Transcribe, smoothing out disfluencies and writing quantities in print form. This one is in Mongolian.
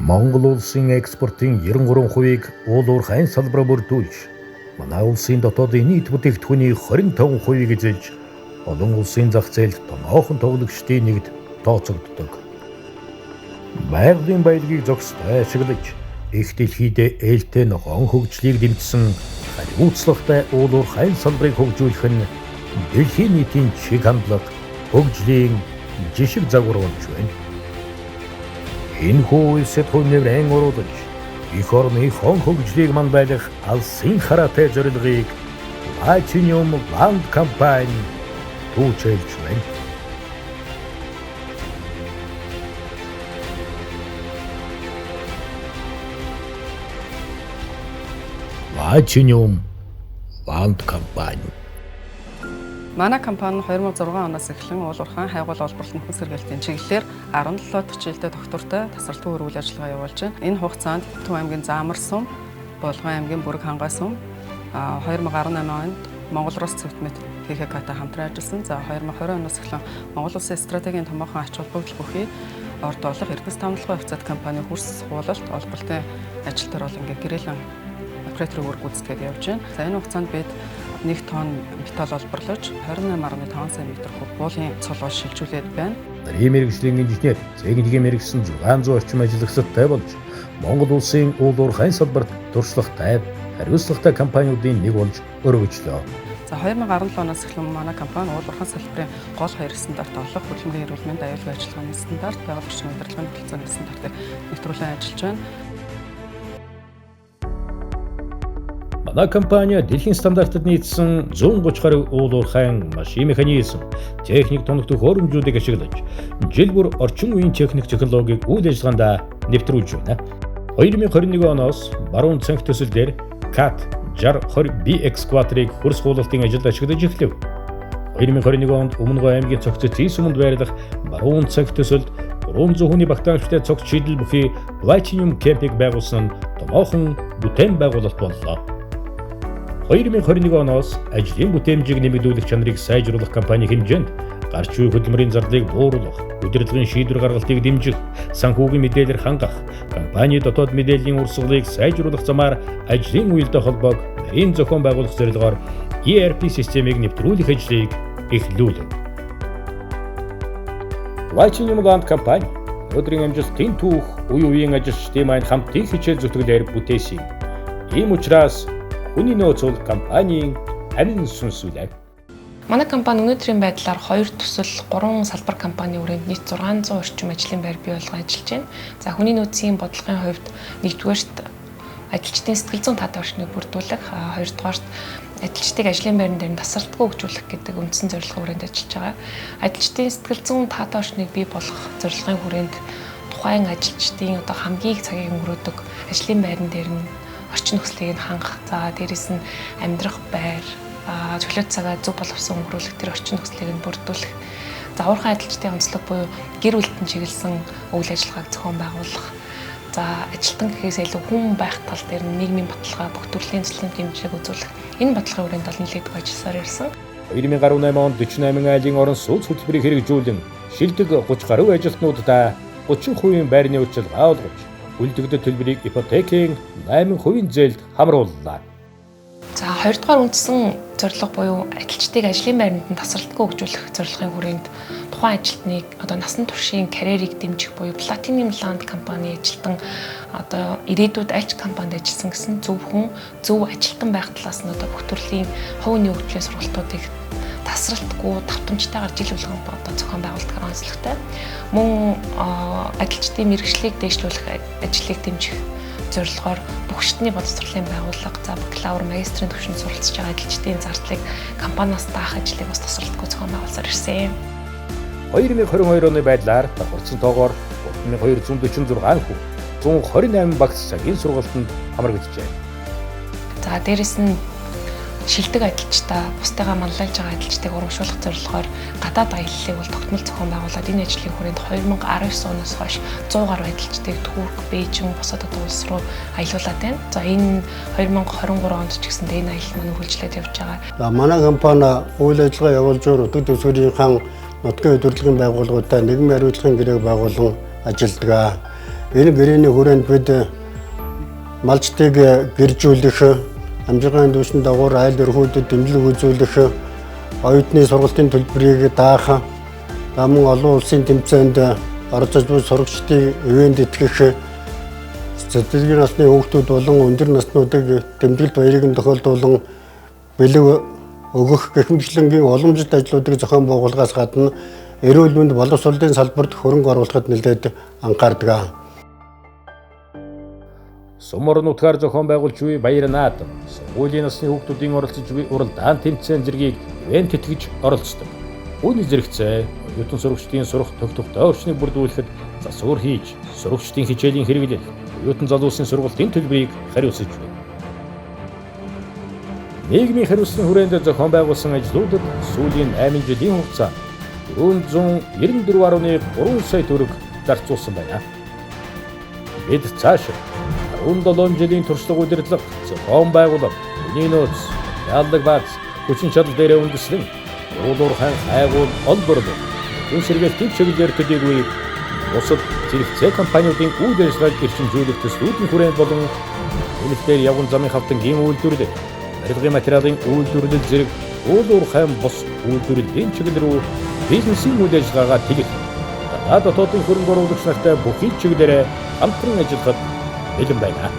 Монгол улсын экспортын 93%-ийг уул уурхайн салбараар бүрдүүлж, манай улсын дотоодын нийт бүтээгдэхүүний 25%-ийг эзэлж, олон улсын зах зээлд томоохон тоглогчдын нэгд тооцогддог. Байгалийн баялагийг зохистой ашиглаж, их дэлхийд ээлтэй нохоон хөгжлийг дэмжсэн хариуцлагатай уул уурхайн салбарыг хөгжүүлэх нь дэлхийн нийтийн чиг хандлага, хөгжлийн жишг загвар болж байна. Энэ хөөсөд хүнээр оруулж, их орны хон хөгжлийг манбайлах алсын хараатай зорилгыг Platinum Land компани төвчилж байна. Platinum Land компани. Манай компани 2006 оноос эхлэн уул уурхайн хайгуул олборлолт нөхөн сэргээлтийн чиглэлээр 17 төчилтэй доктортой тасралтгүй үйл ажиллагаа явуулж байна. Энэ хугацаанд Төв аймгийн Заамар сум, Булган аймгийн Бүрэг хангай сум 2018 онд Монгол Рус цэвтмэд ТХК-тай хамтран ажилласан. За 2020 оноос эхлэн Монгол улсын стратегийн томоохон ач холбогдол бүхий орд болох Эрдэс тамлагын офицер компани хөрс хуулалт олборлолтын ажил дээр бол ингээ гэрээлэн оператор үүрэг гүйцэтгээд явж байна. За энэ хугацаанд бид 1 тонн металл олборлож 28.5 сая метр куб уулын цол шилжүүлээд байна. Нарийн мэргэжлийн инженер, техникийн мэргэжсэн 600 орчим ажиллагчтай болж Монгол улсын уул уурхайн салбарт туршлагатай, хариуцлагатай компаниудын нэг болж өргөжлөө. За 2017 оноос эхлэн манай компани уул уурхайн салбарын гол 2 стандарт олох, хөдөлмөрийн эрүүл мэнд, аюулгүй ажиллагааны стандарт, байгаль орчны удирдлагын төлөвлөсөний стандартыг нэвтрүүлэн ажиллаж байна. Манай компани дэлхийн стандартад нийцсэн 130 гаруй уул уурхайн машин механизм, техник тоногдох хөрөмжүүдийг ашиглаж, жил бүр орчин үеийн техник технологиг үйл ажиллагаанд нэвтрүүлж байна. 2021 оноос баруун цанх төсөл дээр CAT 6020BX Quattro-ыг хөрс хуулалтын ажилд ашиглаж эхлэв. 2021 онд Өмнөгөө аймгийн цогц Зин суманд байрлах баруун цанх төсөлд 300 хүний багтаамжтай цогц шийдэл бүхий Platinum Camp-ыг байгуулсан нь томоохон бүтээн байгуулалт боллоо. 2021 оноос ажлын бүтээмжийг нэмэгдүүлэх чанарыг сайжруулах компани хэмжээнд гарч буй хөдөлмөрийн зардлыг бууруулах, удирдлагын шийдвэр гаргалтыг дэмжих, санхүүгийн мэдээлэл хангах, компани дотоод мэдээллийн урсгалыг сайжруулах замаар ажлын үеэлтэй холбоог нарийн зохион байгуулах зорилгоор ERP системийг нэвтрүүлэх ажлыг эхлүүлэв. Platinum Land компани өдрийн амжилтын түүх үе үеийн ажилчдын маань хамтын хичээл зүтгэлээр бүтээсэн. Ийм учраас хүний нөөцөл компанийн амин сүнсүүлээ. Манай компани өнөөдрийн байдлаар 2 төсөл, 3 салбар компани хүрээнд нийт 600 орчим ажлын байр бий болгон ажиллаж байна. За хүний нөөцийн бодлогын хувьд нэгдүгээрт ажилчдын сэтгэл зүйн таатай орчныг бүрдүүлэх, хоёрдугаарт ажилчдыг ажлын байран дээр тасралтгүй хөгжүүлэх гэдэг үндсэн зорилгын хүрээнд ажиллаж байгаа. Ажилчдын сэтгэл зүйн таатай орчныг бий болгох зорилгын хүрээнд тухайн ажилчдын хамгийн их цагийг өнгөрөөдөг ажлын байран дээр нь орчин нөхцөлийг хангах, за дээрэс нь амьдрах байр, чөлөөт цагаа зөв боловсон өнгөрүүлэх тэр орчин нөхцөлийг бүрдүүлэх, за уурхай ажилчдын онцлог буюу гэр бүлтэн чиглэсэн үйл ажиллагааг зохион байгуулах, за ажилтан гэхээс илүү хүн байх тал дээр нийгмийн баталгаа, бүх төрлийн цэцлэн хэмжээг үзүүлэх энэ баталгааны хүрээнд олон нийлээдэг ажилласаар ирсэн. 2018 онд 48 айлын орон сууц хөтөлбөрийг хэрэгжүүлэн шилдэг 30 гаруй ажилтнуудаа 30% байрны үйлчилгээ олгож, үлдэгдэл төлбөрийг ипотекийн 8% зээлд хамрууллаа. За хоёрдугаар үндсэн зорилго буюу ажилчдыг ажлын байранд нь тасралтгүй хөгжүүлэх зорилгын хүрээнд тухайн ажилтныг насан туршийн карьерийг дэмжих буюу Platinum Land компани ажилтан ирээдүйд альч компанид ажилласан гэсэн зөв хүн, зөв ажилтан байх талаас нь бүх төрлийн хувийн хөгжлийн сургалтуудыг тасралтгүй давтамжтайгаар жил болгон зохион байгуулдаг онцлогтой. Мөн ажилчдын мэргэжлийг дэвшлүүлэх ажлыг дэмжих зорилгоор бүх шатны боловсролын байгууллага, за бакалавр, магистрийн түвшинд суралцж байгаа ажилчдын зардлыг компаниас даах ажлыг бас тасралтгүй зохион байгуулсаар ирсэн. 2022 оны байдлаар давхарсан тоогоор 3246 хүн 128 багц цагийн сургалтанд хамрагджээ. За дээрэс нь шилдэг ажилчдаа бусдыгаа манлайлж байгаа ажилчдыг урамшуулах зорилгоор гадаад аяллалыг бол тогтмол зохион байгуулад энэ ажлын хүрээнд 2019 оноос хойш 100 гаруй ажилчдыг Турк, Бээжин, бусад улс руу аялуулад байна. За энэ 2023 онд ч гэсэндээ энэ аялал маань үргэлжлээд явж байгаа. За манай компани үйл ажиллагаа явуулж байгаа өдөр төсвөрийнхаа нутгийн удирдлагын байгууллагуудаа нийгмийн хариуцлагын гэрээг байгуулан ажилладаг. Энэ гэрээний хүрээнд бид малчтыг гэржүүлэх, амжиргааны түвшин дагуур айл өрхүүдэд дэмжлэг үзүүлэх, оюутны сургалтын төлбөрийг даах, мөн олон улсын тэмцээнд оролцож буй сурагчдын ивэнд итгэх, сэтгэлгээ насны хүүхдүүд болон өндөр наснуудыг дэмжлэгт баярыг нь тохиолдуулан бэлэг өгөх гэх мэтлэнгийн уламжлалт ажлуудыг зохион байгуулахаас гадна эрүүл мэнд боловсролын салбарт хөрөнгө оруулахад нэлээд анхаардаг. Сумар нутгаар зохион байгуулж буй Баяр наадам сургуулийн насны хүүхдүүдийн оролцож буй уралдаан тэмцээн зэргийг ивент тэтгэж оролцдог. Үүний зэрэгцээ оюутан сурагчдын сурах тогтвортой орчныг бүрдүүлэхэд засвар хийж, сурагчдын хичээлийн хэрэглэл, оюутан залуусын сургалтын төлбөрийг хариуцж байна. Нийгмийн хариуцлагын хүрээнд зохион байгуулсан ажлуудад сүүлийн 8 жилийн хугацаанд 494.3 сая төгрөг зарцуулсан байна. Бид цаашид 17 жилийн туршлага удирдлага, зохион байгуулалт, хүний нөөц, яаллаг бааз, хүчин чадал дээр үндэслэн уулуурхайн хайгуул олборлог, хүн сэргээлтийн чиглэлээр төдийгүй бусад зэрэгцээ компаниудын үйл ажиллагааг эрчимжүүлэх төслүүдийн хүрээнд болон энэгээр явган замын хавтангийн үйлдвэрлэл, барилгын материалын үйлдвэрлэл зэрэг уулуурхайн бус үйлдвэрлэлийн чиглэл рүү бизнесийн үйл ажиллагаагаа тэлэх, дотоодын хөрөнгө оруулагч нартай бүхий чиглэлээр хамтран ажиллахад бэлэн байна.